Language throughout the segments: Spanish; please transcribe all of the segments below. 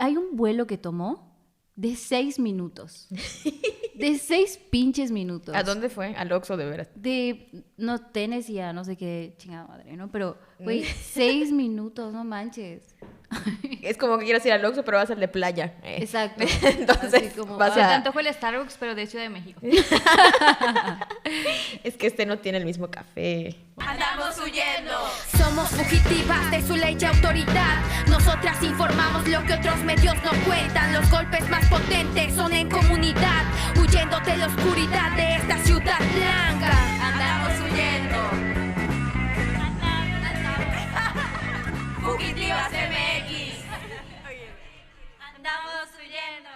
hay un vuelo que tomó de 6 minutos. De 6 pinches minutos. ¿A dónde fue? Al Oxxo, de veras. No, Tennessee a no sé qué chingada madre, ¿no? Pero, güey, 6 minutos, no manches. Es como que quieras ir al Oxxo, pero vas al de playa. Exacto. Entonces, como, vas Se te a... antojó el Starbucks, pero de Ciudad de México. Es que este no tiene el mismo café. Andamos huyendo. Somos fugitivas de su ley y autoridad. Nosotras informamos lo que otros medios no cuentan. Los golpes más potentes son en comunidad, huyendo de la oscuridad de esta ciudad blanca. Andamos huyendo. Fugitivas MX. Andamos huyendo.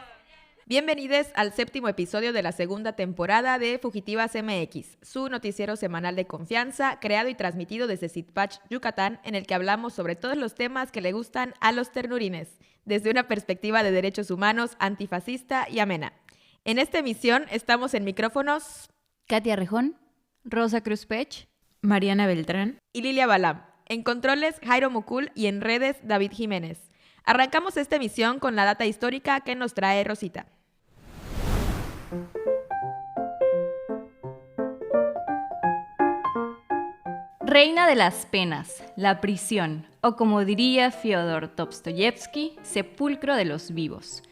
Bienvenidos al 7º episodio de la segunda temporada de Fugitivas MX, su noticiero semanal de confianza, creado y transmitido desde Sitpach, Yucatán, en el que hablamos sobre todos los temas que le gustan a los ternurines, desde una perspectiva de derechos humanos, antifascista y amena. En esta emisión estamos en micrófonos Katia Rejón, Rosa Cruz Pech, Mariana Beltrán y Lilia Balam. En controles, Jairo Mucul, y en redes, David Jiménez. Arrancamos esta emisión con la data histórica que nos trae Rosita. Reina de las penas, la prisión, o como diría Fyodor Dostoyevsky, sepulcro de los vivos.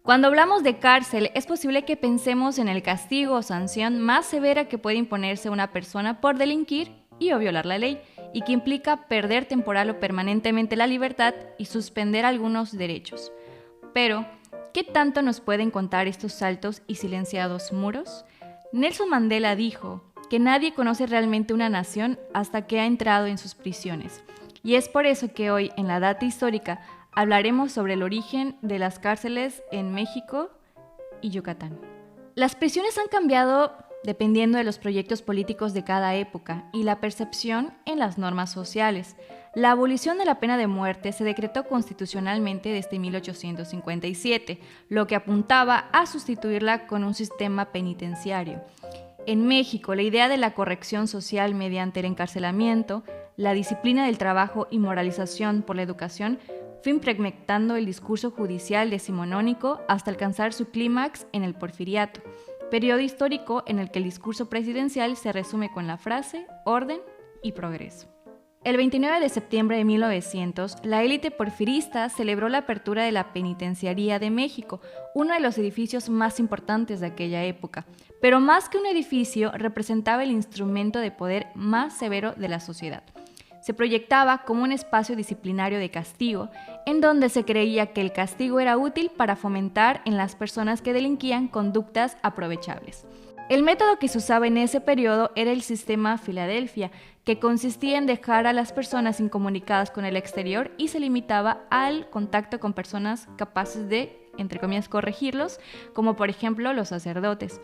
Cuando hablamos de cárcel, es posible que pensemos en el castigo o sanción más severa que puede imponerse a una persona por delinquir y o violar la ley, y que implica perder temporal o permanentemente la libertad y suspender algunos derechos. Pero, ¿qué tanto nos pueden contar estos altos y silenciados muros? Nelson Mandela dijo que nadie conoce realmente una nación hasta que ha entrado en sus prisiones. Y es por eso que hoy, en la data histórica, hablaremos sobre el origen de las cárceles en México y Yucatán. Las prisiones han cambiado dependiendo de los proyectos políticos de cada época y la percepción en las normas sociales. La abolición de la pena de muerte se decretó constitucionalmente desde 1857, lo que apuntaba a sustituirla con un sistema penitenciario. En México, la idea de la corrección social mediante el encarcelamiento, la disciplina del trabajo y moralización por la educación fue impregnando el discurso judicial decimonónico hasta alcanzar su clímax en el Porfiriato, periodo histórico en el que el discurso presidencial se resume con la frase orden y progreso. El 29 de septiembre de 1900, la élite porfirista celebró la apertura de la Penitenciaría de México, uno de los edificios más importantes de aquella época, pero más que un edificio, representaba el instrumento de poder más severo de la sociedad. Se proyectaba como un espacio disciplinario de castigo, en donde se creía que el castigo era útil para fomentar en las personas que delinquían conductas aprovechables. El método que se usaba en ese periodo era el sistema Filadelfia, que consistía en dejar a las personas incomunicadas con el exterior y se limitaba al contacto con personas capaces de, entre comillas, corregirlos, como por ejemplo los sacerdotes.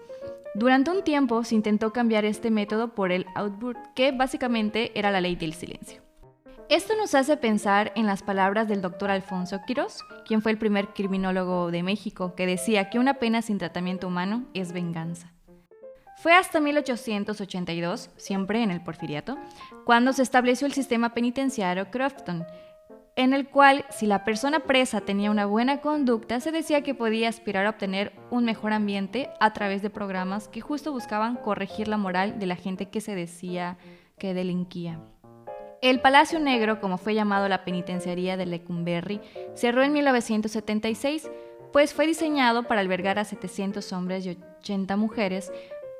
Durante un tiempo se intentó cambiar este método por el outburst, que básicamente era la ley del silencio. Esto nos hace pensar en las palabras del doctor Alfonso Quirós, quien fue el primer criminólogo de México, que decía que una pena sin tratamiento humano es venganza. Fue hasta 1882, siempre en el Porfiriato, cuando se estableció el sistema penitenciario Crofton, en el cual, si la persona presa tenía una buena conducta, se decía que podía aspirar a obtener un mejor ambiente a través de programas que justo buscaban corregir la moral de la gente que se decía que delinquía. El Palacio Negro, como fue llamado la penitenciaría de Lecumberri, cerró en 1976, pues fue diseñado para albergar a 700 hombres y 80 mujeres,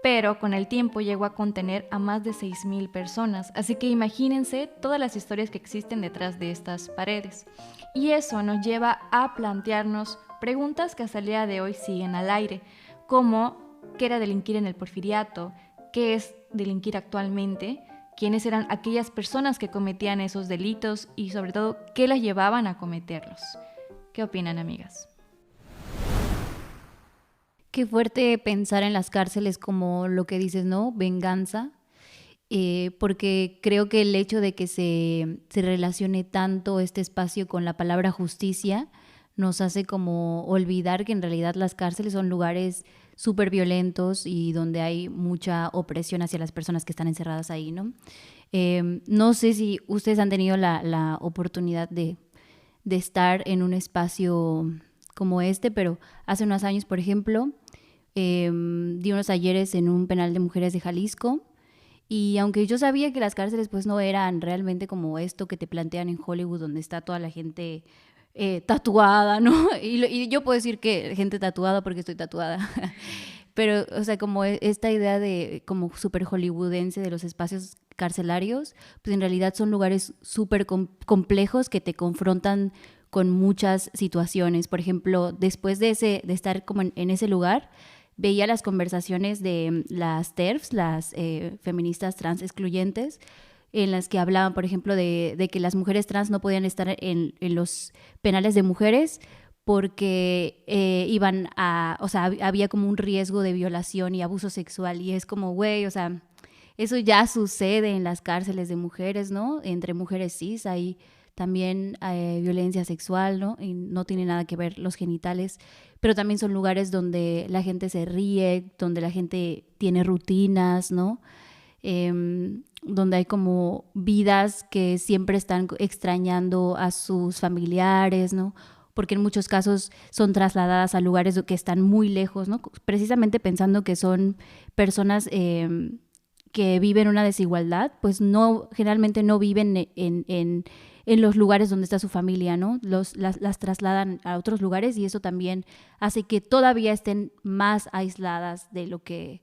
pero con el tiempo llegó a contener a más de 6,000 personas, así que imagínense todas las historias que existen detrás de estas paredes. Y eso nos lleva a plantearnos preguntas que hasta el día de hoy siguen al aire, como ¿qué era delinquir en el Porfiriato? ¿Qué es delinquir actualmente? ¿Quiénes eran aquellas personas que cometían esos delitos? Y sobre todo, ¿qué las llevaban a cometerlos? ¿Qué opinan, amigas? Qué fuerte pensar en las cárceles como lo que dices, ¿no? Venganza. Porque creo que el hecho de que se relacione tanto este espacio con la palabra justicia nos hace como olvidar que en realidad las cárceles son lugares súper violentos y donde hay mucha opresión hacia las personas que están encerradas ahí, ¿no? No sé si ustedes han tenido la oportunidad de estar en un espacio como este, pero hace unos años, por ejemplo, di unos talleres en un penal de mujeres de Jalisco. Y aunque yo sabía que las cárceles pues no eran realmente como esto que te plantean en Hollywood, donde está toda la gente tatuada, ¿no? Y yo puedo decir que gente tatuada porque estoy tatuada. Pero, o sea, como esta idea de como súper hollywoodense de los espacios carcelarios, pues en realidad son lugares súper complejos que te confrontan con muchas situaciones. Por ejemplo, después de estar como en ese lugar, veía las conversaciones de las TERFs, las feministas trans excluyentes, en las que hablaban, por ejemplo, de que las mujeres trans no podían estar en los penales de mujeres porque o sea, había como un riesgo de violación y abuso sexual. Y es como, güey, o sea, eso ya sucede en las cárceles de mujeres, ¿no? Entre mujeres cis hay también violencia sexual, ¿no? Y no tiene nada que ver los genitales, pero también son lugares donde la gente se ríe, donde la gente tiene rutinas, ¿no? Donde hay como vidas que siempre están extrañando a sus familiares, ¿no? Porque en muchos casos son trasladadas a lugares que están muy lejos, ¿no? Precisamente pensando que son personas que viven una desigualdad, pues generalmente no viven en los lugares donde está su familia, ¿no? Las trasladan a otros lugares y eso también hace que todavía estén más aisladas de lo que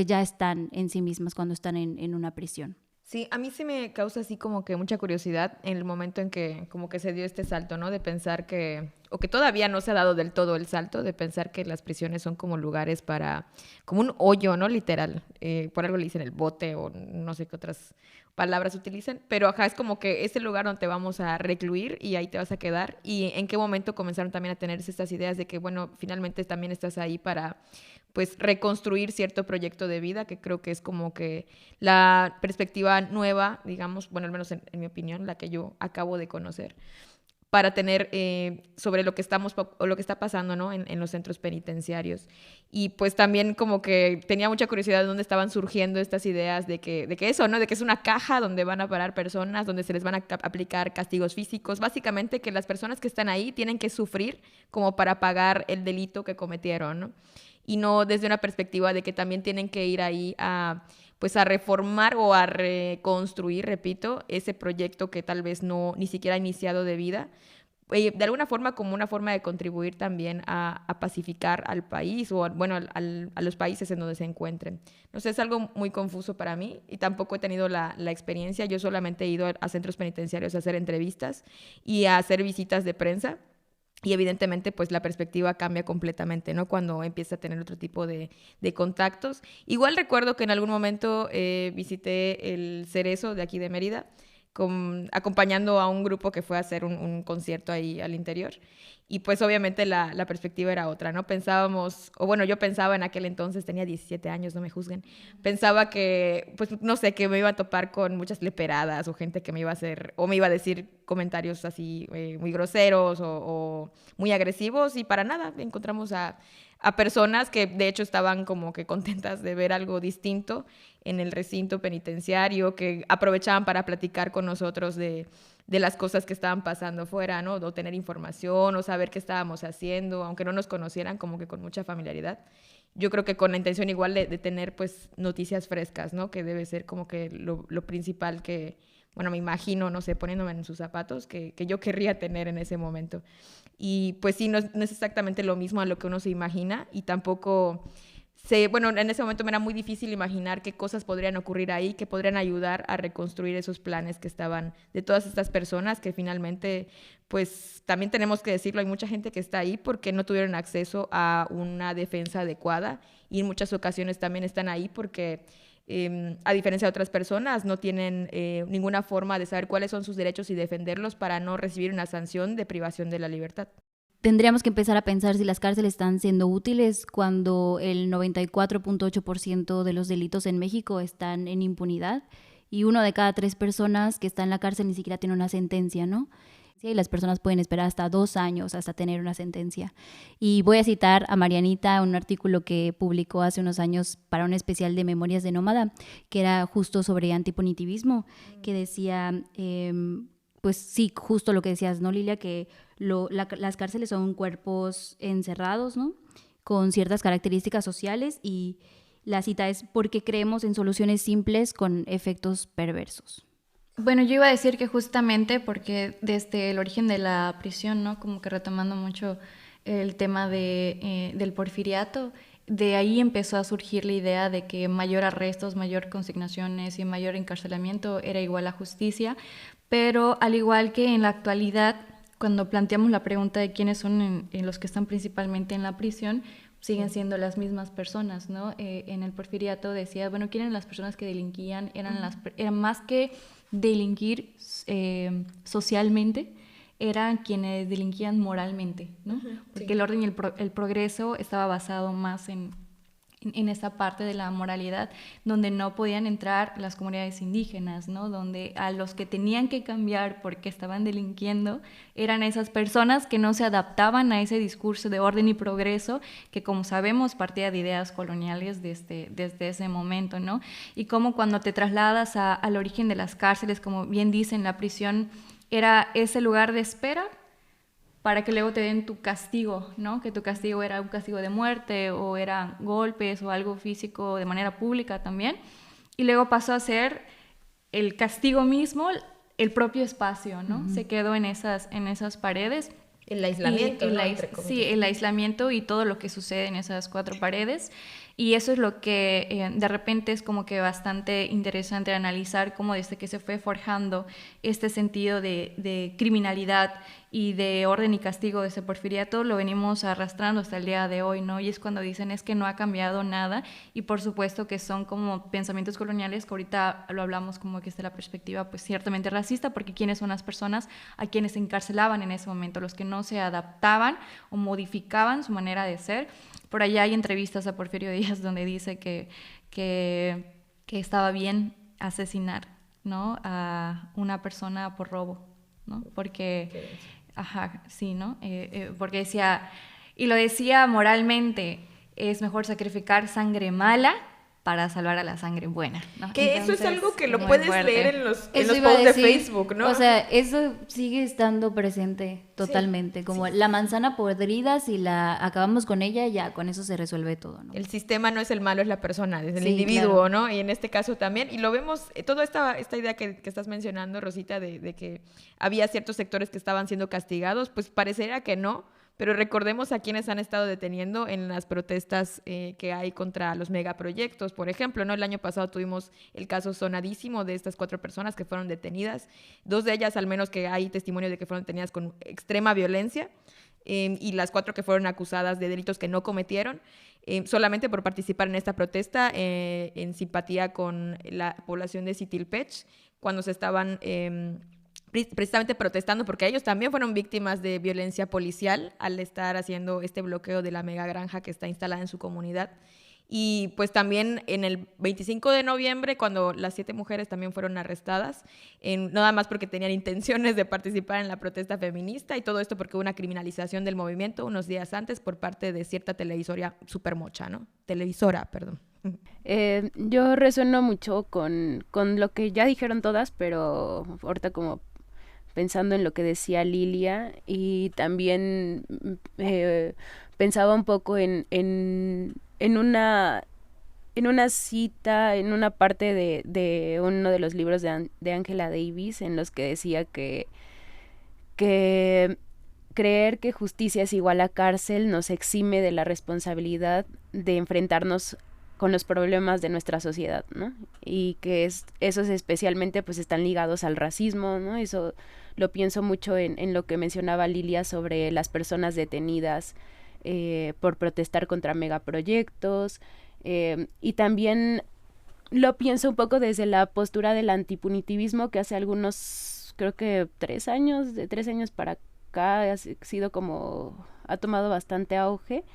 ya están en sí mismas cuando están en una prisión. Sí, a mí sí me causa así como que mucha curiosidad en el momento en que como que se dio este salto, ¿no? De pensar o que todavía no se ha dado del todo el salto, de pensar que las prisiones son como lugares como un hoyo, ¿no? Literal, por algo le dicen el bote o no sé qué otras palabras utilizan, pero ajá, es como que es el lugar donde te vamos a recluir y ahí te vas a quedar. Y en qué momento comenzaron también a tenerse estas ideas de que, bueno, finalmente también estás ahí para pues reconstruir cierto proyecto de vida, que creo que es como que la perspectiva nueva, digamos, bueno, al menos en mi opinión, la que yo acabo de conocer, para tener sobre lo que está pasando, ¿no? en los centros penitenciarios. Y pues también como que tenía mucha curiosidad de dónde estaban surgiendo estas ideas de que eso, ¿no? De que es una caja donde van a parar personas, donde se les van a aplicar castigos físicos. Básicamente que las personas que están ahí tienen que sufrir como para pagar el delito que cometieron, ¿no? Y no desde una perspectiva de que también tienen que ir ahí pues a reformar o a reconstruir, repito, ese proyecto que tal vez ni siquiera ha iniciado de vida, de alguna forma como una forma de contribuir también a pacificar al país o, bueno, a los países en donde se encuentren. No sé, es algo muy confuso para mí y tampoco he tenido la experiencia. Yo solamente he ido a centros penitenciarios a hacer entrevistas y a hacer visitas de prensa. Y evidentemente, pues la perspectiva cambia completamente, ¿no? Cuando empieza a tener otro tipo de contactos. Igual recuerdo que en algún momento visité el Cerezo de aquí de Mérida, acompañando a un grupo que fue a hacer un concierto ahí al interior. Y pues obviamente la perspectiva era otra, ¿no? Pensábamos, o bueno, yo pensaba en aquel entonces, tenía 17 años, no me juzguen, pensaba que, pues no sé, que me iba a topar con muchas leperadas o gente que me iba a hacer, o me iba a decir comentarios así muy groseros o muy agresivos, y para nada, encontramos a personas que de hecho estaban como que contentas de ver algo distinto en el recinto penitenciario, que aprovechaban para platicar con nosotros de las cosas que estaban pasando fuera, ¿no? O tener información, o saber qué estábamos haciendo, aunque no nos conocieran, como que con mucha familiaridad. Yo creo que con la intención igual de tener, pues, noticias frescas, ¿no? Que debe ser como que lo principal que, bueno, me imagino, no sé, poniéndome en sus zapatos, que yo querría tener en ese momento. Y pues sí, no es exactamente lo mismo a lo que uno se imagina, y tampoco bueno, en ese momento me era muy difícil imaginar qué cosas podrían ocurrir ahí, que podrían ayudar a reconstruir esos planes que estaban de todas estas personas que finalmente, pues también tenemos que decirlo, hay mucha gente que está ahí porque no tuvieron acceso a una defensa adecuada, y en muchas ocasiones también están ahí porque a diferencia de otras personas, no tienen ninguna forma de saber cuáles son sus derechos y defenderlos para no recibir una sanción de privación de la libertad. Tendríamos que empezar a pensar si las cárceles están siendo útiles cuando el 94.8% de los delitos en México están en impunidad y 1 de cada 3 personas que está en la cárcel ni siquiera tiene una sentencia, ¿no? Y las personas pueden esperar hasta 2 años hasta tener una sentencia. Y voy a citar a Marianita, un artículo que publicó hace unos años para un especial de Memorias de Nómada, que era justo sobre antipunitivismo, que decía, pues sí, justo lo que decías, ¿no, Lilia? Que las cárceles son cuerpos encerrados, ¿no? Con ciertas características sociales, y la cita es: porque creemos en soluciones simples con efectos perversos. Bueno, yo iba a decir que justamente porque desde el origen de la prisión, ¿no? Como que retomando mucho el tema del porfiriato, de ahí empezó a surgir la idea de que mayor arrestos, mayor consignaciones y mayor encarcelamiento era igual a justicia, pero al igual que en la actualidad, cuando planteamos la pregunta de quiénes son en los que están principalmente en la prisión, siguen siendo las mismas personas, ¿no? En el porfiriato decía, bueno, ¿quiénes eran las personas que delinquían? Eran más que delinquir socialmente, eran quienes delinquían moralmente, ¿no? Porque sí, el orden y el progreso estaba basado más en esa parte de la moralidad, donde no podían entrar las comunidades indígenas, ¿no? Donde a los que tenían que cambiar porque estaban delinquiendo eran esas personas que no se adaptaban a ese discurso de orden y progreso, que como sabemos partía de ideas coloniales desde ese momento, ¿no? Y como cuando te trasladas al origen de las cárceles, como bien dicen, la prisión era ese lugar de espera para que luego te den tu castigo, ¿no? Que tu castigo era un castigo de muerte o eran golpes o algo físico de manera pública también. Y luego pasó a ser el castigo mismo, el propio espacio, ¿no? Se quedó en esas paredes. El aislamiento, ¿no? Sí, el aislamiento y todo lo que sucede en esas 4 paredes. Y eso es lo que de repente es como que bastante interesante analizar, cómo desde que se fue forjando este sentido de criminalidad y de orden y castigo de ese porfiriato, lo venimos arrastrando hasta el día de hoy, ¿no? Y es cuando dicen es que no ha cambiado nada, y por supuesto que son como pensamientos coloniales, que ahorita lo hablamos como que desde la perspectiva pues ciertamente racista, porque quiénes son las personas a quienes se encarcelaban en ese momento, los que no se adaptaban o modificaban su manera de ser. Por allá hay entrevistas a Porfirio Díaz donde dice que estaba bien asesinar, ¿no? A una persona por robo, ¿no? Porque, ajá, sí, ¿no? Porque decía, y lo decía moralmente, es mejor sacrificar sangre mala para salvar a la sangre buena, ¿no? Que entonces, eso es algo que lo puedes leer en los posts de Facebook, ¿no? O sea, eso sigue estando presente totalmente, como la manzana podrida, si la acabamos con ella, ya con eso se resuelve todo, ¿no? El sistema no es el malo, es la persona, es el individuo, claro, ¿no? Y en este caso también, y lo vemos, toda esta idea que estás mencionando, Rosita, de que había ciertos sectores que estaban siendo castigados, pues parecería que no. Pero recordemos a quienes han estado deteniendo en las protestas que hay contra los megaproyectos, por ejemplo, ¿no? El año pasado tuvimos el caso sonadísimo de estas 4 personas que fueron detenidas, 2 de ellas al menos que hay testimonio de que fueron detenidas con extrema violencia, y las 4 que fueron acusadas de delitos que no cometieron, solamente por participar en esta protesta en simpatía con la población de Sitilpech, cuando se estaban precisamente protestando, porque ellos también fueron víctimas de violencia policial al estar haciendo este bloqueo de la mega granja que está instalada en su comunidad. Y pues también en el 25 de noviembre, cuando las 7 mujeres también fueron arrestadas, nada más porque tenían intenciones de participar en la protesta feminista, y todo esto porque hubo una criminalización del movimiento unos días antes por parte de cierta televisora supermocha, ¿no? Televisora, perdón. Yo resueno mucho con lo que ya dijeron todas, pero ahorita como pensando en lo que decía Lilia, y también pensaba un poco en una cita, en una parte de uno de los libros de Angela Davis, en los que decía que creer que justicia es igual a cárcel nos exime de la responsabilidad de enfrentarnos con los problemas de nuestra sociedad, ¿no? Y que esos especialmente pues están ligados al racismo, ¿no? Eso lo pienso mucho en lo que mencionaba Lilia sobre las personas detenidas por protestar contra megaproyectos, y también lo pienso un poco desde la postura del antipunitivismo, que hace algunos, creo que 3 años para acá ha sido como, ha tomado bastante auge,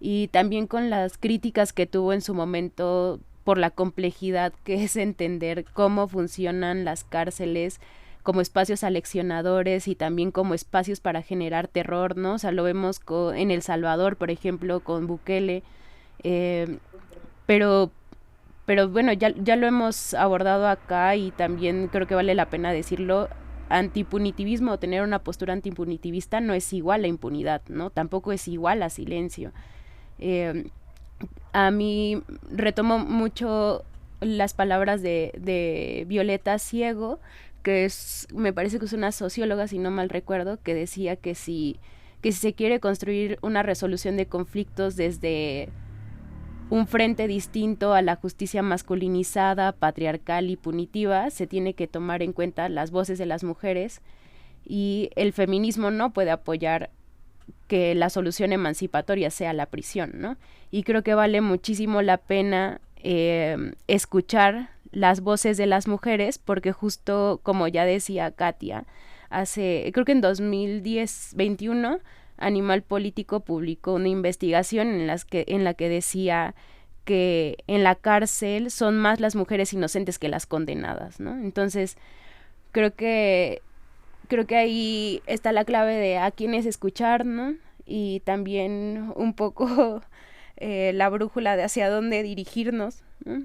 y también con las críticas que tuvo en su momento por la complejidad que es entender cómo funcionan las cárceles como espacios aleccionadores y también como espacios para generar terror, ¿no? O sea, lo vemos en El Salvador, por ejemplo, con Bukele, pero bueno, ya lo hemos abordado acá, y también creo que vale la pena decirlo. antipunitivismo o tener una postura antipunitivista no es igual a impunidad, ¿no? Tampoco es igual a silencio. A mí retomo mucho las palabras de Violeta Ciego, me parece que es una socióloga, si no mal recuerdo, que decía que si se quiere construir una resolución de conflictos desde un frente distinto a la justicia masculinizada, patriarcal y punitiva, se tiene que tomar en cuenta las voces de las mujeres, y el feminismo no puede apoyar que la solución emancipatoria sea la prisión, ¿no? Y creo que vale muchísimo la pena escuchar las voces de las mujeres, porque justo como ya decía Katia, creo que en 2021 Animal Político publicó una investigación en la que decía que en la cárcel son más las mujeres inocentes que las condenadas, ¿no? Entonces, creo que ahí está la clave de a quiénes escuchar, ¿no? Y también un poco la brújula de hacia dónde dirigirnos, ¿no?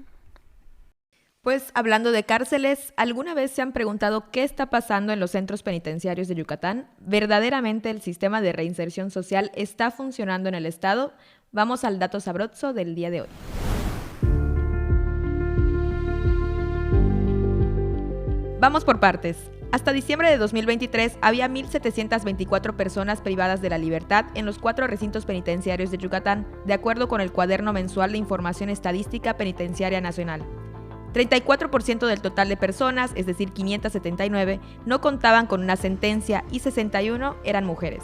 Pues hablando de cárceles, ¿alguna vez se han preguntado qué está pasando en los centros penitenciarios de Yucatán? ¿Verdaderamente el sistema de reinserción social está funcionando en el estado? Vamos al dato sabroso del día de hoy. Vamos por partes. Hasta diciembre de 2023 había 1.724 personas privadas de la libertad en los 4 recintos penitenciarios de Yucatán, de acuerdo con el Cuaderno Mensual de Información Estadística Penitenciaria Nacional. 34% del total de personas, es decir, 579, no contaban con una sentencia y 61 eran mujeres.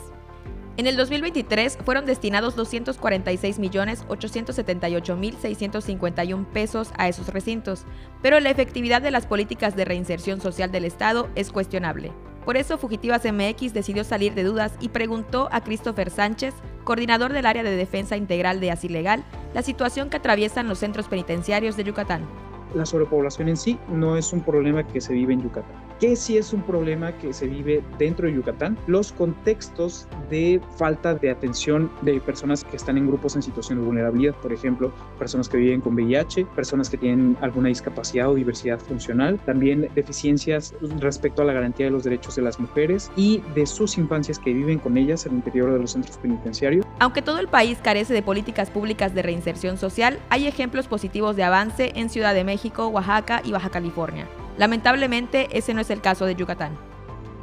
En el 2023 fueron destinados 246.878.651 pesos a esos recintos, pero la efectividad de las políticas de reinserción social del Estado es cuestionable. Por eso Fugitivas MX decidió salir de dudas y preguntó a Christopher Sánchez, coordinador del área de defensa integral de Asilegal, la situación que atraviesan los centros penitenciarios de Yucatán. La sobrepoblación en sí no es un problema que se vive en Yucatán. ¿Qué sí es un problema que se vive dentro de Yucatán? Los contextos de falta de atención de personas que están en grupos en situación de vulnerabilidad, por ejemplo, personas que viven con VIH, personas que tienen alguna discapacidad o diversidad funcional, también deficiencias respecto a la garantía de los derechos de las mujeres y de sus infancias que viven con ellas al interior de los centros penitenciarios. Aunque todo el país carece de políticas públicas de reinserción social, hay ejemplos positivos de avance en Ciudad de México, Oaxaca y Baja California. Lamentablemente, ese no es el caso de Yucatán.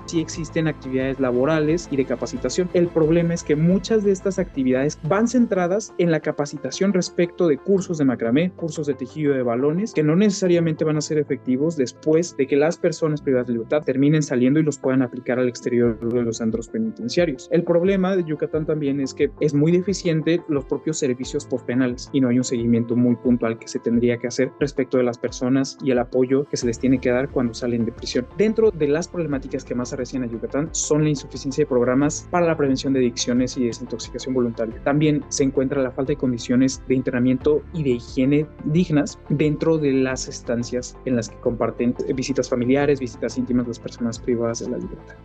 Sí existen actividades laborales y de capacitación. El problema es que muchas de estas actividades van centradas en la capacitación respecto de cursos de macramé, cursos de tejido de balones, que no necesariamente van a ser efectivos después de que las personas privadas de libertad terminen saliendo y los puedan aplicar al exterior de los centros penitenciarios. El problema de Yucatán también es que es muy deficiente los propios servicios postpenales y no hay un seguimiento muy puntual que se tendría que hacer respecto de las personas y el apoyo que se les tiene que dar cuando salen de prisión. Dentro de las problemáticas que más recién a Yucatán son la insuficiencia de programas para la prevención de adicciones y desintoxicación voluntaria. También se encuentra la falta de condiciones de internamiento y de higiene dignas dentro de las estancias en las que comparten visitas familiares, visitas íntimas de las personas privadas de la libertad.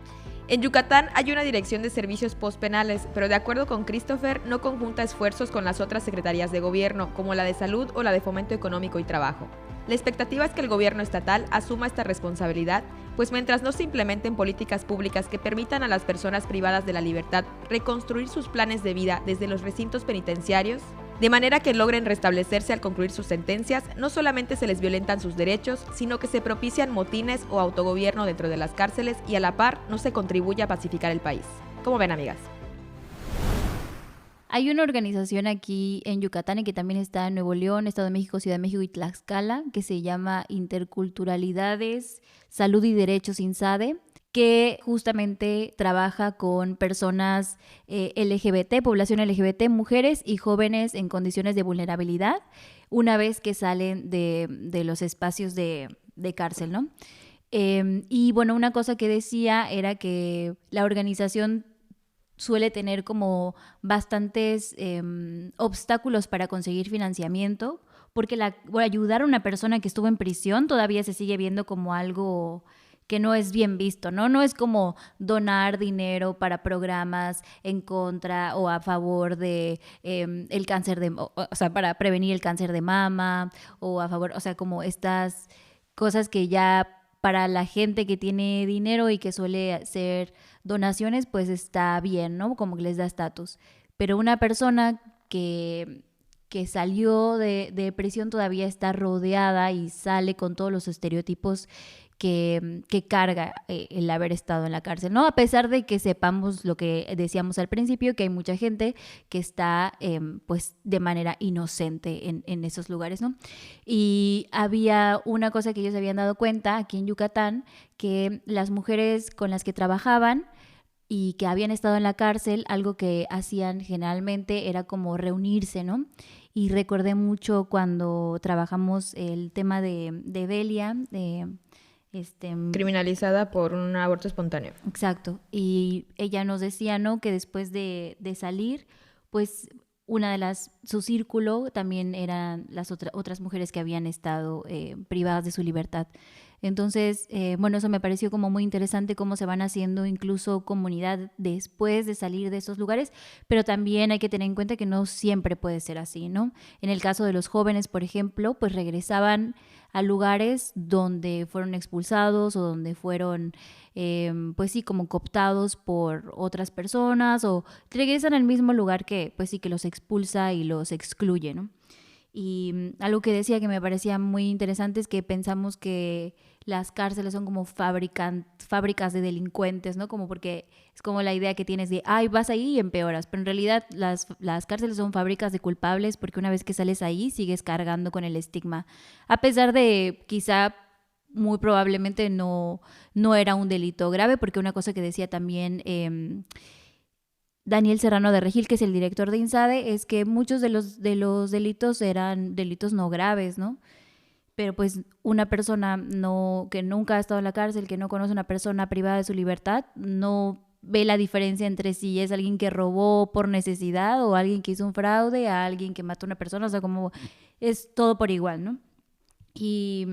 En Yucatán hay una dirección de servicios postpenales, pero de acuerdo con Christopher, no conjunta esfuerzos con las otras secretarías de gobierno, como la de Salud o la de Fomento Económico y Trabajo. La expectativa es que el gobierno estatal asuma esta responsabilidad, pues mientras no se implementen políticas públicas que permitan a las personas privadas de la libertad reconstruir sus planes de vida desde los recintos penitenciarios, de manera que logren restablecerse al concluir sus sentencias, no solamente se les violentan sus derechos, sino que se propician motines o autogobierno dentro de las cárceles y a la par no se contribuye a pacificar el país. ¿Cómo ven, amigas? Hay una organización aquí en Yucatán y que también está en Nuevo León, Estado de México, Ciudad de México y Tlaxcala, que se llama Interculturalidades, Salud y Derechos INSADE, que justamente trabaja con personas LGBT, población LGBT, mujeres y jóvenes en condiciones de vulnerabilidad, una vez que salen de los espacios de cárcel, ¿no? Y bueno, una cosa que decía era que la organización suele tener como bastantes obstáculos para conseguir financiamiento, porque ayudar a una persona que estuvo en prisión todavía se sigue viendo como algo que no es bien visto, ¿no? No es como donar dinero para programas en contra o a favor de el cáncer o sea, para prevenir el cáncer de mama o a favor, o sea, como estas cosas que ya para la gente que tiene dinero y que suele hacer donaciones, pues está bien, ¿no? Como que les da estatus. Pero una persona que salió de prisión todavía está rodeada y sale con todos los estereotipos que carga el haber estado en la cárcel, ¿no? A pesar de que sepamos lo que decíamos al principio, que hay mucha gente que está pues de manera inocente en esos lugares, ¿no? Y había una cosa que ellos habían dado cuenta aquí en Yucatán, que las mujeres con las que trabajaban y que habían estado en la cárcel, algo que hacían generalmente era como reunirse, ¿no? Y recordé mucho cuando trabajamos el tema de Belia, criminalizada por un aborto espontáneo. Exacto. Y ella nos decía, ¿no? Que después de salir, pues su círculo también eran las otras mujeres que habían estado privadas de su libertad. Entonces, bueno, eso me pareció como muy interesante cómo se van haciendo incluso comunidad después de salir de esos lugares, pero también hay que tener en cuenta que no siempre puede ser así, ¿no? En el caso de los jóvenes, por ejemplo, pues regresaban a lugares donde fueron expulsados o donde fueron, pues sí, como cooptados por otras personas o regresan al mismo lugar que, pues sí, que los expulsa y los excluye, ¿no? Y algo que decía que me parecía muy interesante es que pensamos que las cárceles son como fábricas de delincuentes, ¿no? Como porque es como la idea que tienes de, ay, vas ahí y empeoras. Pero en realidad las cárceles son fábricas de culpables porque una vez que sales ahí sigues cargando con el estigma. A pesar de quizá muy probablemente no era un delito grave, porque una cosa que decía también Daniel Serrano de Regil, que es el director de INSADE, es que muchos de los delitos eran delitos no graves, ¿no? Pero pues una persona que nunca ha estado en la cárcel, que no conoce a una persona privada de su libertad, no ve la diferencia entre si es alguien que robó por necesidad o alguien que hizo un fraude, a alguien que mató a una persona, o sea, como es todo por igual, ¿no? Y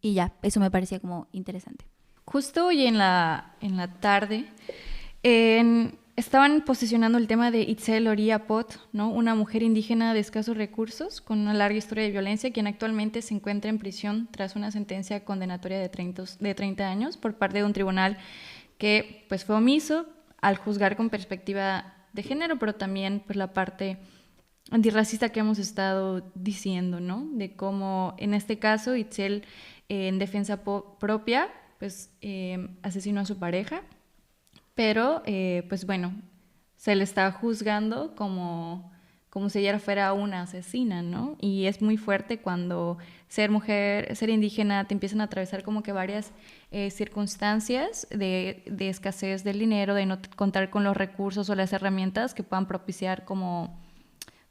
ya, eso me parecía como interesante. Justo hoy en la tarde estaban posicionando el tema de Itzel Oria Pot, ¿no? Una mujer indígena de escasos recursos con una larga historia de violencia, quien actualmente se encuentra en prisión tras una sentencia condenatoria de 30 años por parte de un tribunal que pues fue omiso al juzgar con perspectiva de género, pero también pues la parte antirracista que hemos estado diciendo, ¿no? De cómo en este caso Itzel en defensa propia pues asesinó a su pareja, pero pues bueno, se le está juzgando como si ella fuera una asesina, ¿no? Y es muy fuerte cuando ser mujer, ser indígena, te empiezan a atravesar como que varias circunstancias de escasez del dinero, de no contar con los recursos o las herramientas que puedan propiciar como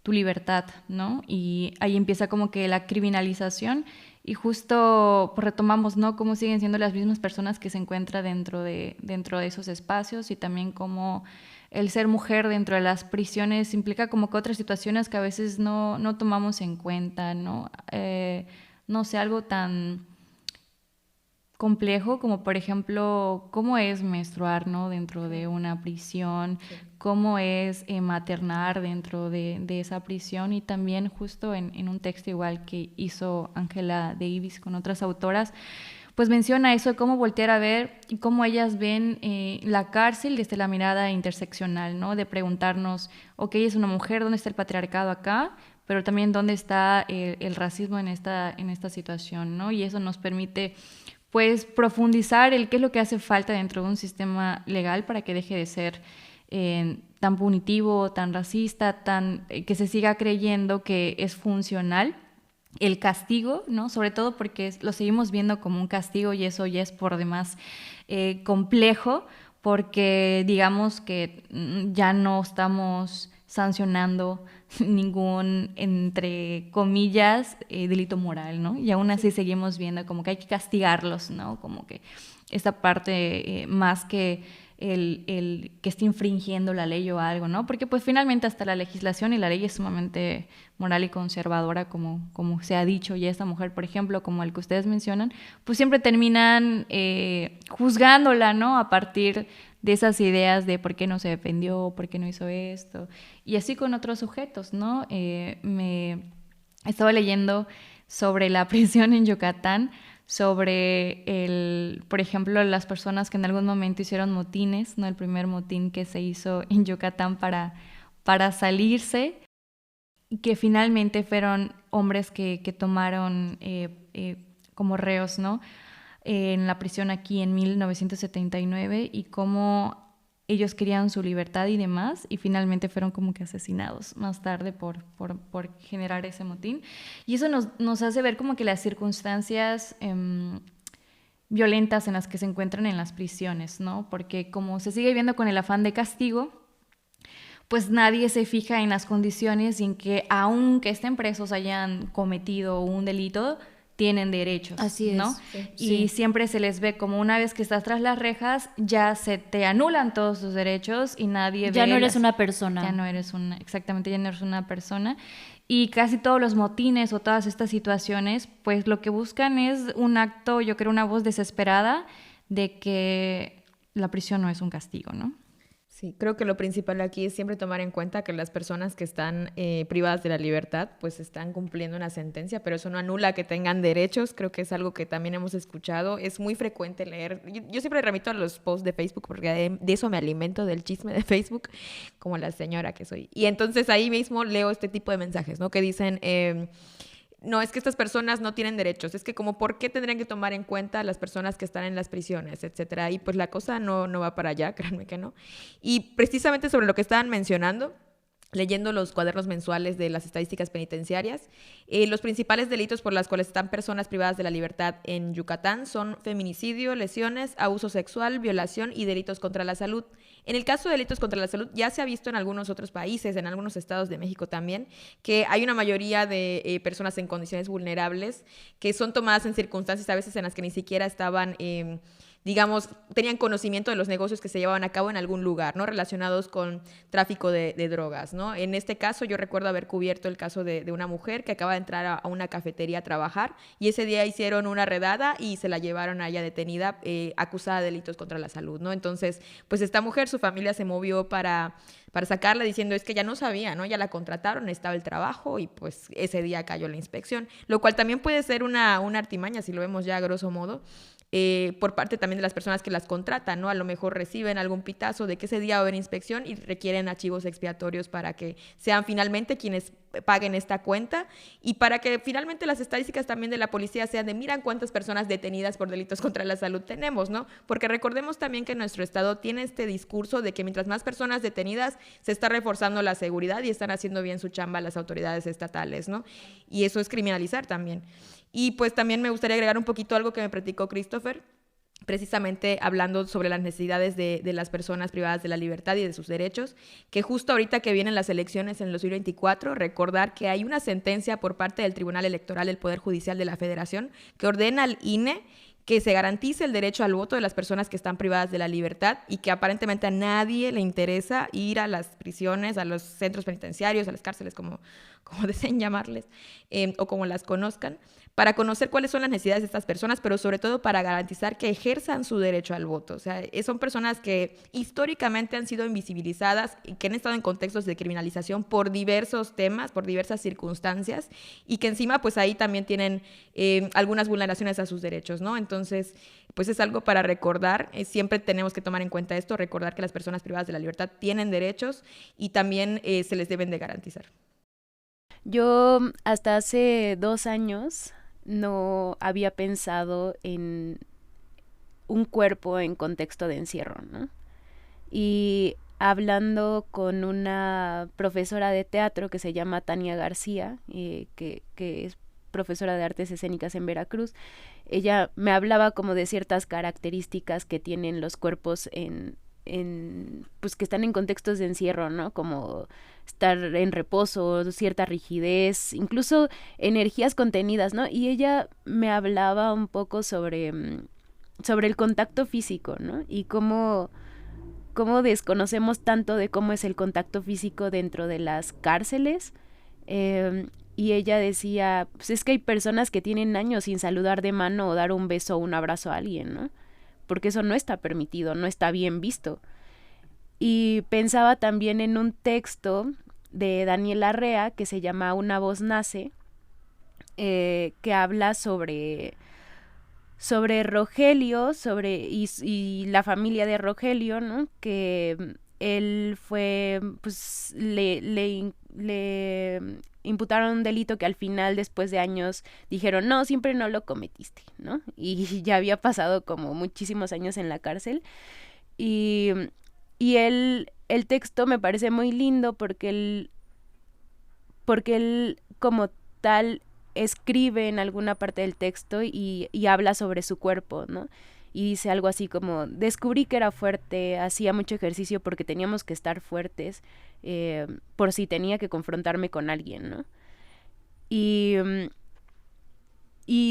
tu libertad, ¿no? Y ahí empieza como que la criminalización y justo pues, retomamos, ¿no? Cómo siguen siendo las mismas personas que se encuentran dentro de esos espacios y también cómo el ser mujer dentro de las prisiones implica como que otras situaciones que a veces no tomamos en cuenta, ¿no? No sé, algo tan complejo como por ejemplo cómo es menstruar, ¿no? Dentro de una prisión, sí. Cómo es maternar dentro de esa prisión y también justo en un texto igual que hizo Ángela Davis con otras autoras, pues menciona eso de cómo voltear a ver y cómo ellas ven la cárcel desde la mirada interseccional, ¿no? De preguntarnos, ok, es una mujer, ¿dónde está el patriarcado acá? Pero también dónde está el racismo en esta situación, ¿no? Y eso nos permite pues profundizar el qué es lo que hace falta dentro de un sistema legal para que deje de ser tan punitivo, tan racista, que se siga creyendo que es funcional el castigo, ¿no? Sobre todo porque lo seguimos viendo como un castigo y eso ya es por demás complejo, porque digamos que ya no estamos sancionando ningún, entre comillas, delito moral, ¿no? Y aún así seguimos viendo como que hay que castigarlos, ¿no? Como que esta parte más que el que esté infringiendo la ley o algo, ¿no? Porque pues finalmente hasta la legislación y la ley es sumamente moral y conservadora, como se ha dicho, y esta mujer, por ejemplo, como el que ustedes mencionan, pues siempre terminan juzgándola, ¿no? A partir de esas ideas de por qué no se defendió, por qué no hizo esto, y así con otros sujetos, ¿no? Me estaba leyendo sobre la prisión en Yucatán, sobre por ejemplo, las personas que en algún momento hicieron motines, ¿no? El primer motín que se hizo en Yucatán para salirse, que finalmente fueron hombres que tomaron como reos, ¿no? En la prisión aquí en 1979, y cómo ellos querían su libertad y demás, y finalmente fueron como que asesinados más tarde por generar ese motín. Y eso nos hace ver como que las circunstancias violentas en las que se encuentran en las prisiones, ¿no? Porque como se sigue viendo con el afán de castigo, pues nadie se fija en las condiciones y en que aunque estén presos hayan cometido un delito, tienen derechos. Así es, ¿no? sí. Y siempre se les ve como una vez que estás tras las rejas, ya se te anulan todos tus derechos y nadie ve... Ya no eres una persona. Exactamente, ya no eres una persona. Y casi todos los motines o todas estas situaciones, pues lo que buscan es un acto, yo creo, una voz desesperada de que la prisión no es un castigo, ¿no? Sí, creo que lo principal aquí es siempre tomar en cuenta que las personas que están privadas de la libertad pues están cumpliendo una sentencia, pero eso no anula que tengan derechos. Creo que es algo que también hemos escuchado. Es muy frecuente leer. Yo siempre remito a los posts de Facebook porque de eso me alimento, del chisme de Facebook, como la señora que soy. Y entonces ahí mismo leo este tipo de mensajes, ¿no? Que dicen... no, es que estas personas no tienen derechos, es que como por qué tendrían que tomar en cuenta a las personas que están en las prisiones, etcétera. Y pues la cosa no va para allá, créanme que no. Y precisamente sobre lo que estaban mencionando, leyendo los cuadernos mensuales de las estadísticas penitenciarias, los principales delitos por los cuales están personas privadas de la libertad en Yucatán son feminicidio, lesiones, abuso sexual, violación y delitos contra la salud. En el caso de delitos contra la salud, ya se ha visto en algunos otros países, en algunos estados de México también, que hay una mayoría de personas en condiciones vulnerables que son tomadas en circunstancias a veces en las que ni siquiera estaban... digamos, tenían conocimiento de los negocios que se llevaban a cabo en algún lugar, ¿no? Relacionados con tráfico de drogas, ¿no? En este caso, yo recuerdo haber cubierto el caso de una mujer que acaba de entrar a una cafetería a trabajar y ese día hicieron una redada y se la llevaron a ella detenida, acusada de delitos contra la salud, ¿no? Entonces, pues esta mujer, su familia se movió para sacarla diciendo es que ya no sabía, ¿no? Ya la contrataron, estaba el trabajo y pues ese día cayó la inspección, lo cual también puede ser una artimaña, si lo vemos ya a grosso modo, por parte también de las personas que las contratan, ¿no? A lo mejor reciben algún pitazo de que ese día va a haber inspección y requieren archivos expiatorios para que sean finalmente quienes paguen esta cuenta y para que finalmente las estadísticas también de la policía sean de miran cuántas personas detenidas por delitos contra la salud tenemos, ¿no? Porque recordemos también que nuestro estado tiene este discurso de que mientras más personas detenidas se está reforzando la seguridad y están haciendo bien su chamba las autoridades estatales, ¿no? Y eso es criminalizar también. Y pues también me gustaría agregar un poquito algo que me platicó Christopher, precisamente hablando sobre las necesidades de las personas privadas de la libertad y de sus derechos, que justo ahorita que vienen las elecciones en el 2024, recordar que hay una sentencia por parte del Tribunal Electoral del Poder Judicial de la Federación que ordena al INE que se garantice el derecho al voto de las personas que están privadas de la libertad y que aparentemente a nadie le interesa ir a las prisiones, a los centros penitenciarios, a las cárceles, como deseen llamarles, o como las conozcan, para conocer cuáles son las necesidades de estas personas, pero sobre todo para garantizar que ejerzan su derecho al voto. O sea, son personas que históricamente han sido invisibilizadas y que han estado en contextos de criminalización por diversos temas, por diversas circunstancias, y que encima pues ahí también tienen algunas vulneraciones a sus derechos, ¿no? Entonces, pues es algo para recordar. Siempre tenemos que tomar en cuenta esto, recordar que las personas privadas de la libertad tienen derechos y también se les deben de garantizar. Yo hasta hace 2 años no había pensado en un cuerpo en contexto de encierro, ¿no? Y hablando con una profesora de teatro que se llama Tania García, que es profesora de artes escénicas en Veracruz, ella me hablaba como de ciertas características que tienen los cuerpos pues que están en contextos de encierro, ¿no? Como estar en reposo, cierta rigidez, incluso energías contenidas, ¿no? Y ella me hablaba un poco sobre el contacto físico, ¿no? Y cómo desconocemos tanto de cómo es el contacto físico dentro de las cárceles. Y ella decía, pues es que hay personas que tienen años sin saludar de mano o dar un beso o un abrazo a alguien, ¿no? Porque eso no está permitido, no está bien visto. Y pensaba también en un texto de Daniel Arrea que se llama Una voz nace, que habla sobre sobre Rogelio, y la familia de Rogelio, ¿no? Que él fue, pues le imputaron un delito que al final, después de años, dijeron, no, siempre no lo cometiste, ¿no? Y ya había pasado como muchísimos años en la cárcel. Y el texto me parece muy lindo porque él como tal escribe en alguna parte del texto y habla sobre su cuerpo, ¿no? Y dice algo así como, descubrí que era fuerte, hacía mucho ejercicio porque teníamos que estar fuertes, por si tenía que confrontarme con alguien, ¿no? Y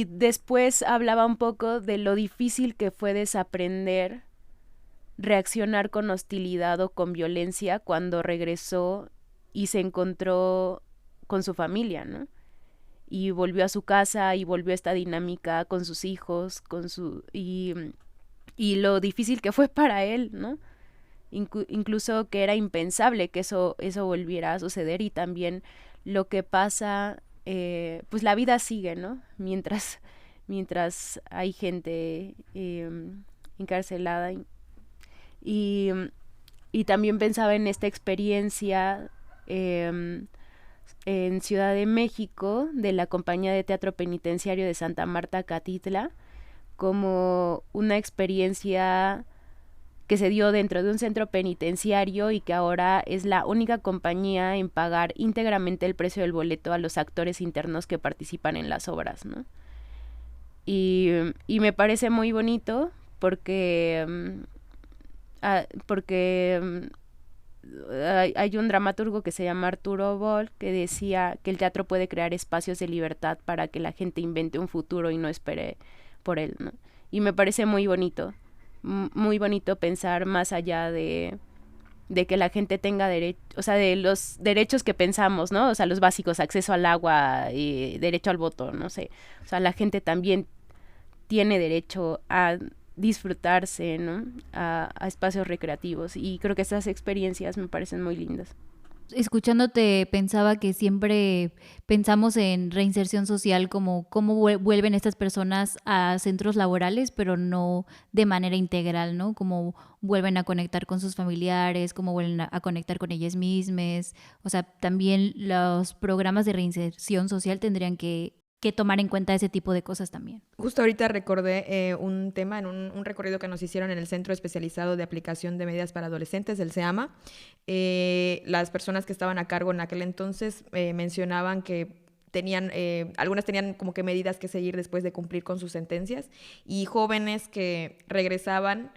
después hablaba un poco de lo difícil que fue desaprender reaccionar con hostilidad o con violencia cuando regresó y se encontró con su familia, ¿no? Y volvió a su casa y volvió a esta dinámica con sus hijos, y lo difícil que fue para él, ¿no? Incluso que era impensable que eso volviera a suceder, y también lo que pasa, pues la vida sigue, ¿no? Mientras hay gente encarcelada, y también pensaba en esta experiencia en Ciudad de México de la Compañía de Teatro Penitenciario de Santa Marta Catitla, como una experiencia que se dio dentro de un centro penitenciario y que ahora es la única compañía en pagar íntegramente el precio del boleto a los actores internos que participan en las obras, ¿no? Y me parece muy bonito porque hay un dramaturgo que se llama Arturo Boll que decía que el teatro puede crear espacios de libertad para que la gente invente un futuro y no espere por él, ¿no? Y me parece muy bonito pensar más allá de que la gente tenga derecho, o sea, de los derechos que pensamos, ¿no? O sea, los básicos, acceso al agua, y derecho al voto, no sé. O sea, la gente también tiene derecho a disfrutarse, ¿no? A espacios recreativos, y creo que esas experiencias me parecen muy lindas. Escuchándote pensaba que siempre pensamos en reinserción social como cómo vuelven estas personas a centros laborales, pero no de manera integral, ¿no? Cómo vuelven a conectar con sus familiares, cómo vuelven a conectar con ellas mismas. O sea, también los programas de reinserción social tendrían que tomar en cuenta ese tipo de cosas también. Justo ahorita recordé un tema en un recorrido que nos hicieron en el Centro Especializado de Aplicación de Medidas para Adolescentes, el CEAMA. Las personas que estaban a cargo en aquel entonces mencionaban que algunas tenían como que medidas que seguir después de cumplir con sus sentencias, y jóvenes que regresaban,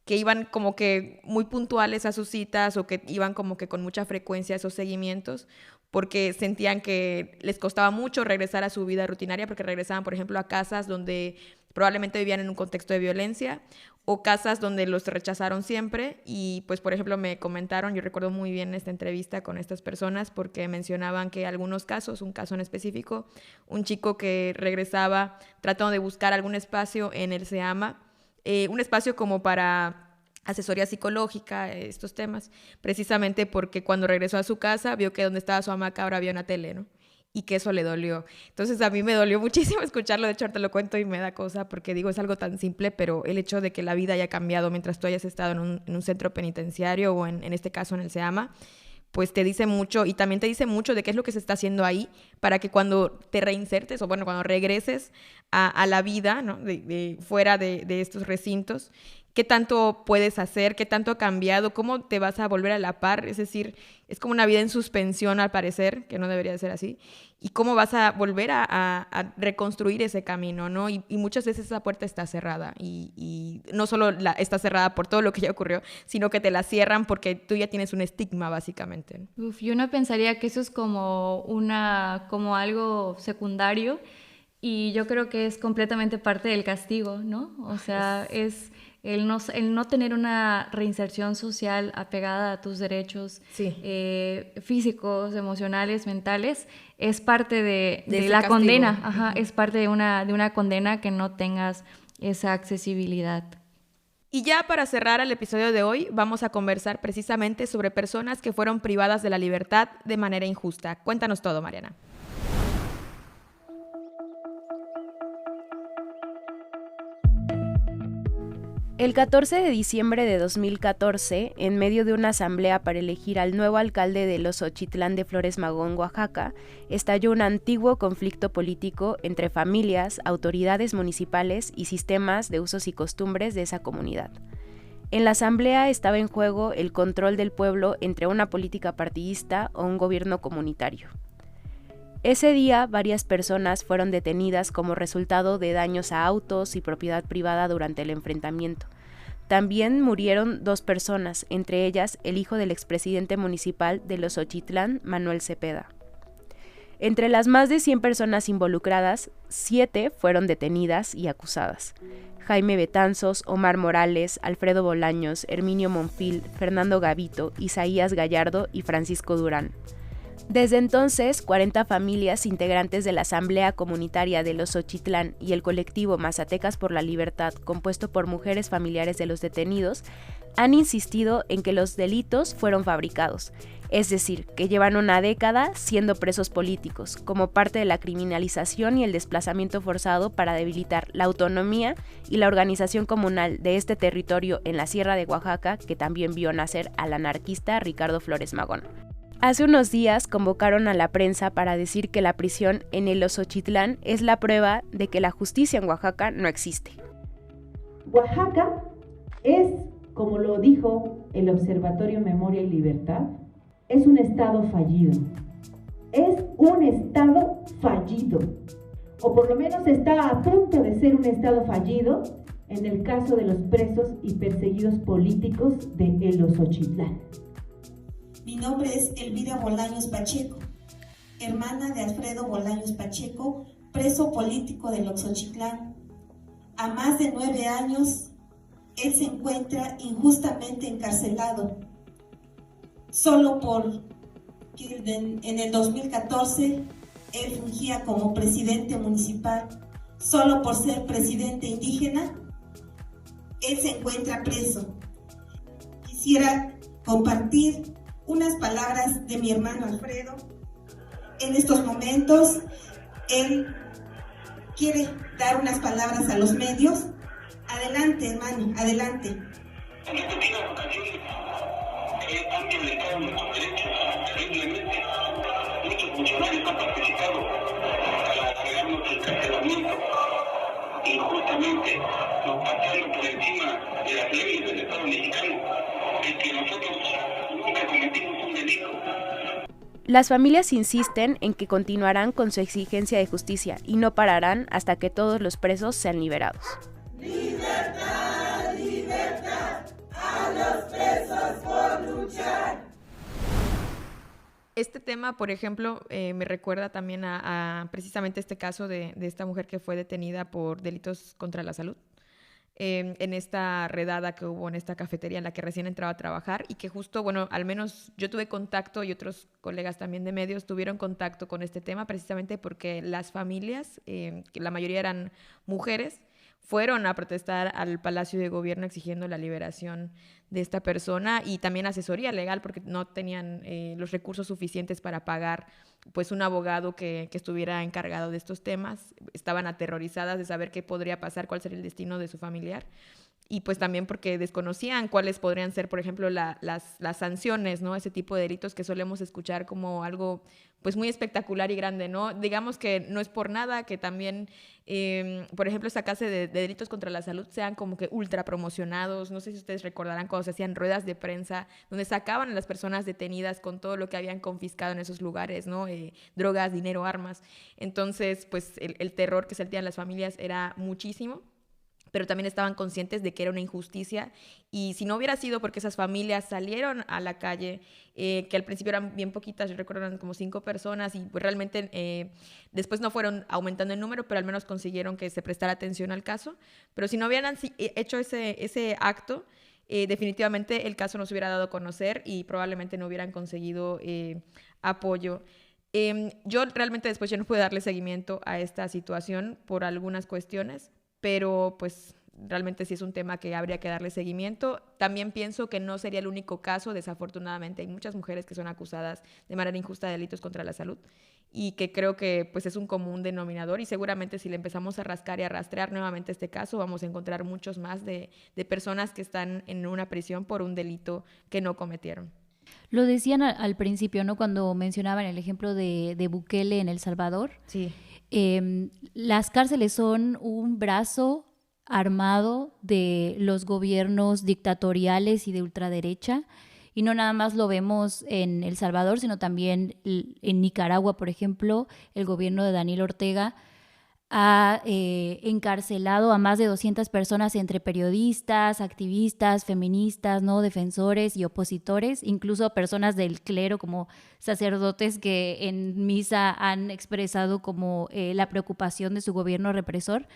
que iban como que muy puntuales a sus citas, o que iban como que con mucha frecuencia a esos seguimientos, porque sentían que les costaba mucho regresar a su vida rutinaria, porque regresaban, por ejemplo, a casas donde probablemente vivían en un contexto de violencia, o casas donde los rechazaron siempre. Y pues, por ejemplo, me comentaron, yo recuerdo muy bien esta entrevista con estas personas, porque mencionaban que algunos casos, un caso en específico, un chico que regresaba tratando de buscar algún espacio en el CEAMA, un espacio como para asesoría psicológica, estos temas, precisamente porque cuando regresó a su casa vio que donde estaba su hamaca ahora había una tele, ¿no? Y que eso le dolió. Entonces a mí me dolió muchísimo escucharlo. De hecho, ahorita lo cuento y me da cosa, porque digo, es algo tan simple, pero el hecho de que la vida haya cambiado mientras tú hayas estado en un centro penitenciario, o en este caso en el CEAMA, pues te dice mucho, y también te dice mucho de qué es lo que se está haciendo ahí, para que cuando te reinsertes, o bueno, cuando regreses a la vida, ¿no? Fuera de estos recintos, qué tanto puedes hacer, qué tanto ha cambiado, cómo te vas a volver a la par. Es decir, es como una vida en suspensión, al parecer, que no debería de ser así, y cómo vas a volver a reconstruir ese camino, ¿no? Y muchas veces esa puerta está cerrada, y no solo está cerrada por todo lo que ya ocurrió, sino que te la cierran porque tú ya tienes un estigma, básicamente, ¿no? Yo no pensaría que eso es como algo secundario, y yo creo que es completamente parte del castigo, ¿no? O sea, es el no tener una reinserción social apegada a tus derechos, sí, físicos, emocionales, mentales, es parte de la castigo. Condena. Ajá, es parte de una condena, que no tengas esa accesibilidad. Y ya para cerrar el episodio de hoy, vamos a conversar precisamente sobre personas que fueron privadas de la libertad de manera injusta. Cuéntanos todo, Mariana. El 14 de diciembre de 2014, en medio de una asamblea para elegir al nuevo alcalde de Los Ochitlán de Flores Magón, Oaxaca, estalló un antiguo conflicto político entre familias, autoridades municipales y sistemas de usos y costumbres de esa comunidad. En la asamblea estaba en juego el control del pueblo entre una política partidista o un gobierno comunitario. Ese día, varias personas fueron detenidas como resultado de daños a autos y propiedad privada durante el enfrentamiento. También murieron 2 personas, entre ellas el hijo del expresidente municipal de Los Ochitlán, Manuel Cepeda. Entre las más de 100 personas involucradas, 7 fueron detenidas y acusadas. Jaime Betanzos, Omar Morales, Alfredo Bolaños, Herminio Monfil, Fernando Gavito, Isaías Gallardo y Francisco Durán. Desde entonces, 40 familias integrantes de la Asamblea Comunitaria de Los Ochitlán y el colectivo Mazatecas por la Libertad, compuesto por mujeres familiares de los detenidos, han insistido en que los delitos fueron fabricados, es decir, que llevan una década siendo presos políticos, como parte de la criminalización y el desplazamiento forzado para debilitar la autonomía y la organización comunal de este territorio en la Sierra de Oaxaca, que también vio nacer al anarquista Ricardo Flores Magón. Hace unos días convocaron a la prensa para decir que la prisión en el Los Ochitlán es la prueba de que la justicia en Oaxaca no existe. Oaxaca es, como lo dijo el Observatorio Memoria y Libertad, es un estado fallido. Es un estado fallido. O por lo menos está a punto de ser un estado fallido en el caso de los presos y perseguidos políticos de Los Ochitlán. Mi nombre es Elvira Bolaños Pacheco, hermana de Alfredo Bolaños Pacheco, preso político de Los Ochitlán. A más de 9 años, él se encuentra injustamente encarcelado, solo por que en el 2014 él fungía como presidente municipal, solo por ser presidente indígena, él se encuentra preso. Quisiera compartir unas palabras de mi hermano Alfredo. En estos momentos, él quiere dar unas palabras a los medios. Adelante, hermano, adelante. En repetidas ocasiones han violentado nuestros derechos terriblemente. Muchos funcionarios han participado para fregarnos el encarcelamiento injustamente, nos pasando por encima de las leyes del Estado mexicano, de que nosotros nunca cometimos un delito. Las familias insisten en que continuarán con su exigencia de justicia y no pararán hasta que todos los presos sean liberados. ¡Libertad, libertad! ¡A los presos por luchar! Este tema, por ejemplo, me recuerda también a precisamente este caso de esta mujer que fue detenida por delitos contra la salud. En esta redada que hubo en esta cafetería en la que recién entraba a trabajar y que justo, bueno, al menos yo tuve contacto y otros colegas también de medios tuvieron contacto con este tema precisamente porque las familias, que la mayoría eran mujeres, fueron a protestar al Palacio de Gobierno exigiendo la liberación de esta persona y también asesoría legal porque no tenían los recursos suficientes para pagar pues un abogado que estuviera encargado de estos temas. Estaban aterrorizadas de saber qué podría pasar, cuál sería el destino de su familiar. Y pues también porque desconocían cuáles podrían ser, por ejemplo, las sanciones, ¿no? Ese tipo de delitos que solemos escuchar como algo pues muy espectacular y grande, ¿no? Digamos que no es por nada que también, por ejemplo, esta clase de delitos contra la salud sean como que ultra promocionados. No sé si ustedes recordarán cuando se hacían ruedas de prensa donde sacaban a las personas detenidas con todo lo que habían confiscado en esos lugares, ¿no? Drogas, dinero, armas. Entonces, pues el terror que sentían las familias era muchísimo, pero también estaban conscientes de que era una injusticia y si no hubiera sido porque esas familias salieron a la calle, que al principio eran bien poquitas, yo recuerdo eran como 5 personas y pues realmente después no fueron aumentando el número, pero al menos consiguieron que se prestara atención al caso, pero si no hubieran hecho ese acto, definitivamente el caso no se hubiera dado a conocer y probablemente no hubieran conseguido apoyo. Yo realmente después ya no pude darle seguimiento a esta situación por algunas cuestiones, pero pues realmente sí es un tema que habría que darle seguimiento. También pienso que no sería el único caso, desafortunadamente hay muchas mujeres que son acusadas de manera injusta de delitos contra la salud y que creo que pues es un común denominador, y seguramente si le empezamos a rascar y a rastrear nuevamente este caso vamos a encontrar muchos más de personas que están en una prisión por un delito que no cometieron. Lo decían al principio, ¿no? Cuando mencionaban el ejemplo de Bukele en El Salvador. Sí. Las cárceles son un brazo armado de los gobiernos dictatoriales y de ultraderecha, y no nada más lo vemos en El Salvador, sino también en Nicaragua, por ejemplo. El gobierno de Daniel Ortega ha encarcelado a más de 200 personas entre periodistas, activistas, feministas, ¿no? Defensores y opositores, incluso personas del clero como sacerdotes que en misa han expresado como la preocupación de su gobierno represor.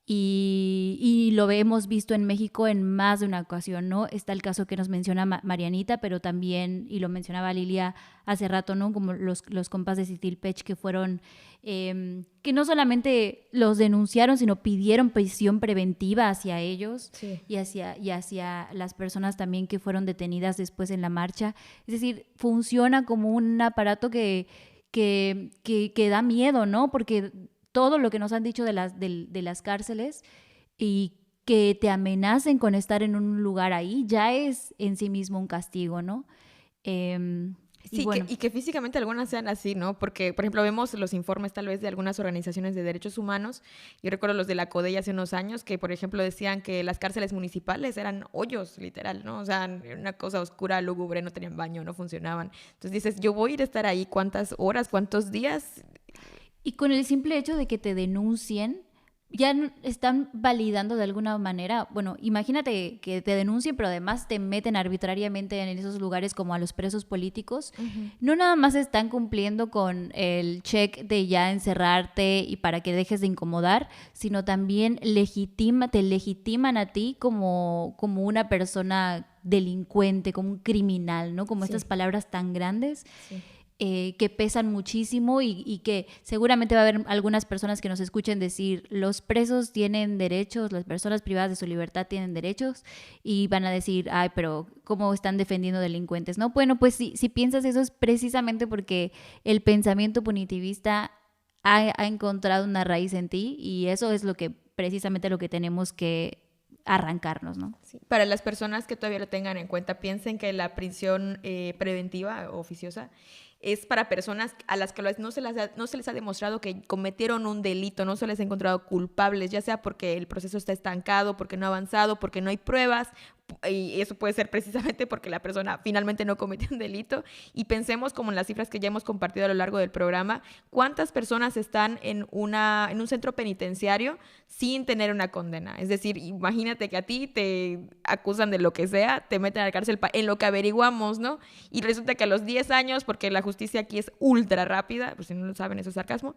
Y lo hemos visto en México en más de una ocasión, ¿no? Está el caso que nos menciona Marianita, pero también, y lo mencionaba Lilia hace rato, ¿no? Como los compas de Citilpech que fueron, que no solamente los denunciaron, sino pidieron prisión preventiva hacia ellos. Sí. y hacia las personas también que fueron detenidas después en la marcha. Es decir, funciona como un aparato que da miedo, ¿no? Porque todo lo que nos han dicho de las cárceles y que te amenacen con estar en un lugar ahí, ya es en sí mismo un castigo, ¿no? Sí, bueno. y que físicamente algunas sean así, ¿no? Porque, por ejemplo, vemos los informes tal vez de algunas organizaciones de derechos humanos. Yo recuerdo los de la CODEI hace unos años que, por ejemplo, decían que las cárceles municipales eran hoyos, literal, ¿no? O sea, era una cosa oscura, lúgubre, no tenían baño, no funcionaban. Entonces dices, yo voy a ir a estar ahí, ¿cuántas horas, cuántos días? Y con el simple hecho de que te denuncien, ya están validando de alguna manera, bueno, imagínate que te denuncien, pero además te meten arbitrariamente en esos lugares como a los presos políticos. Uh-huh. No nada más están cumpliendo con el check de ya encerrarte y para que dejes de incomodar, sino también te legitiman a ti como una persona delincuente, como un criminal, ¿no? Como estas palabras tan grandes. Sí. Que pesan muchísimo y que seguramente va a haber algunas personas que nos escuchen decir, los presos tienen derechos, las personas privadas de su libertad tienen derechos, y van a decir, ay, pero ¿cómo están defendiendo delincuentes? ¿No? Bueno, pues si piensas eso es precisamente porque el pensamiento punitivista ha encontrado una raíz en ti, y eso es precisamente lo que tenemos que arrancarnos, ¿no? Sí. Para las personas que todavía lo tengan en cuenta, piensen que la prisión preventiva o oficiosa es para personas a las que no se les ha demostrado que cometieron un delito, no se les ha encontrado culpables, ya sea porque el proceso está estancado, porque no ha avanzado, porque no hay pruebas, y eso puede ser precisamente porque la persona finalmente no cometió un delito. Y pensemos, como en las cifras que ya hemos compartido a lo largo del programa, cuántas personas están en un centro penitenciario sin tener una condena. Es decir, imagínate que a ti te acusan de lo que sea, te meten a la cárcel en lo que averiguamos, ¿no? Y resulta que a los 10 años, porque la justicia aquí es ultra rápida, por si no lo saben, eso es sarcasmo,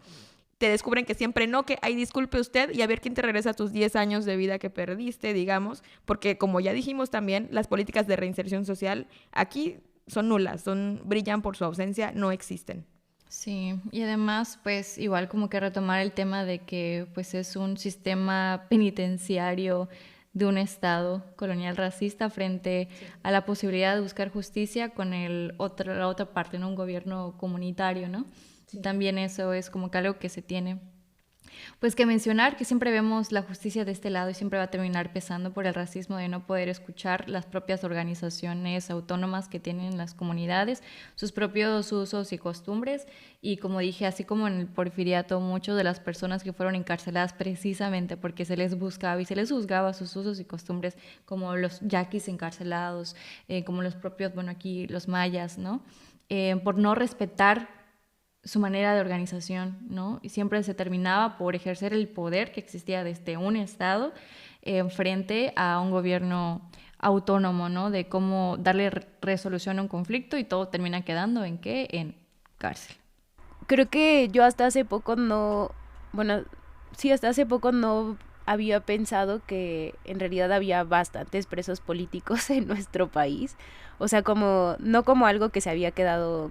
te descubren que siempre no, que ay, disculpe usted, y a ver quién te regresa tus 10 años de vida que perdiste, digamos, porque como ya dijimos también, las políticas de reinserción social aquí son nulas, brillan por su ausencia, no existen. Sí, y además, pues, igual como que retomar el tema de que, pues, es un sistema penitenciario de un Estado colonial racista frente a la posibilidad de buscar justicia con la otra parte, ¿no? Un gobierno comunitario, ¿no? Sí. También eso es como que algo que se tiene pues que mencionar, que siempre vemos la justicia de este lado y siempre va a terminar pesando por el racismo de no poder escuchar las propias organizaciones autónomas que tienen las comunidades, sus propios usos y costumbres. Y como dije, así como en el porfiriato, muchas de las personas que fueron encarceladas precisamente porque se les buscaba y se les juzgaba sus usos y costumbres, como los yaquis encarcelados, como los propios, bueno, aquí los mayas, ¿no? Por no respetar su manera de organización, ¿no? Y siempre se terminaba por ejercer el poder que existía desde un Estado frente a un gobierno autónomo, ¿no? De cómo darle resolución a un conflicto, y todo termina quedando ¿en qué? En cárcel. Creo que yo hasta hace poco no había pensado que en realidad había bastantes presos políticos en nuestro país. O sea, no como algo que se había quedado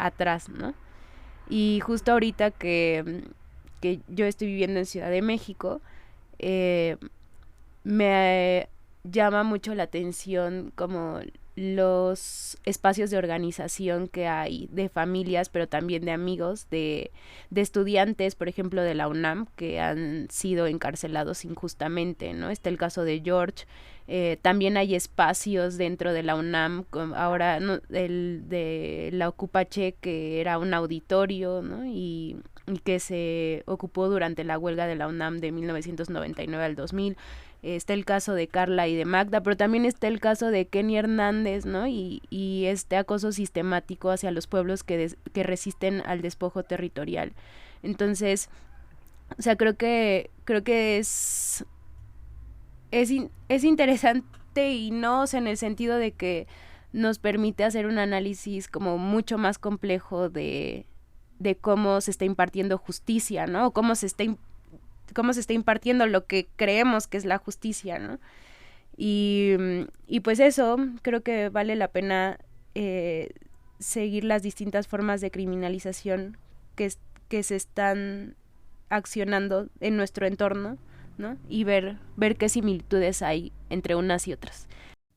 atrás, ¿no? Y justo ahorita que yo estoy viviendo en Ciudad de México, me llama mucho la atención como los espacios de organización que hay de familias, pero también de amigos, de estudiantes, por ejemplo, de la UNAM, que han sido encarcelados injustamente, ¿no? Está el caso de George. También hay espacios dentro de la UNAM, ahora el de la Ocupache, que era un auditorio, ¿no? y que se ocupó durante la huelga de la UNAM de 1999 al 2000. Está el caso de Carla y de Magda, pero también está el caso de Kenny Hernández, ¿no? Y este acoso sistemático hacia los pueblos que resisten al despojo territorial. Entonces, o sea, creo que es interesante, y no, o sea, en el sentido de que nos permite hacer un análisis como mucho más complejo de cómo se está impartiendo justicia, ¿no? O cómo se está impartiendo lo que creemos que es la justicia, ¿no? Y pues eso, creo que vale la pena seguir las distintas formas de criminalización que se están accionando en nuestro entorno, ¿no? Y ver qué similitudes hay entre unas y otras.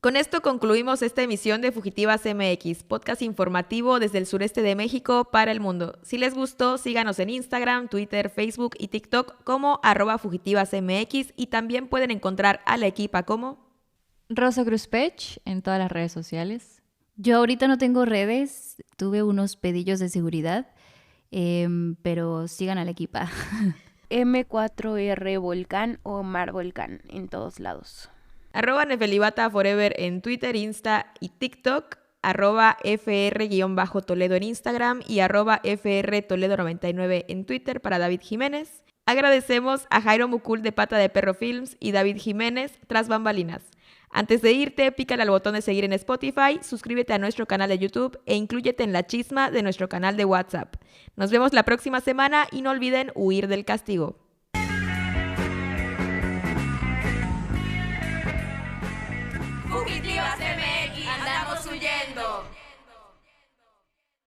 Con esto concluimos esta emisión de Fugitivas MX, podcast informativo desde el sureste de México para el mundo. Si les gustó, síganos en Instagram, Twitter, Facebook y TikTok como @fugitivasmx, y también pueden encontrar a la equipa como Rosa Cruz Pech en todas las redes sociales. Yo ahorita no tengo redes, tuve unos pedillos de seguridad, pero sigan a la equipa. M4R Volcán o Mar Volcán en todos lados. @Nefelibata Forever en Twitter, Insta y TikTok, @FR_Toledo en Instagram y @FRToledo99 en Twitter para David Jiménez. Agradecemos a Jairo Mucul de Pata de Perro Films y David Jiménez tras bambalinas. Antes de irte, pícale al botón de seguir en Spotify, suscríbete a nuestro canal de YouTube e inclúyete en la chisma de nuestro canal de WhatsApp. Nos vemos la próxima semana y no olviden huir del castigo. Fugitivas MX.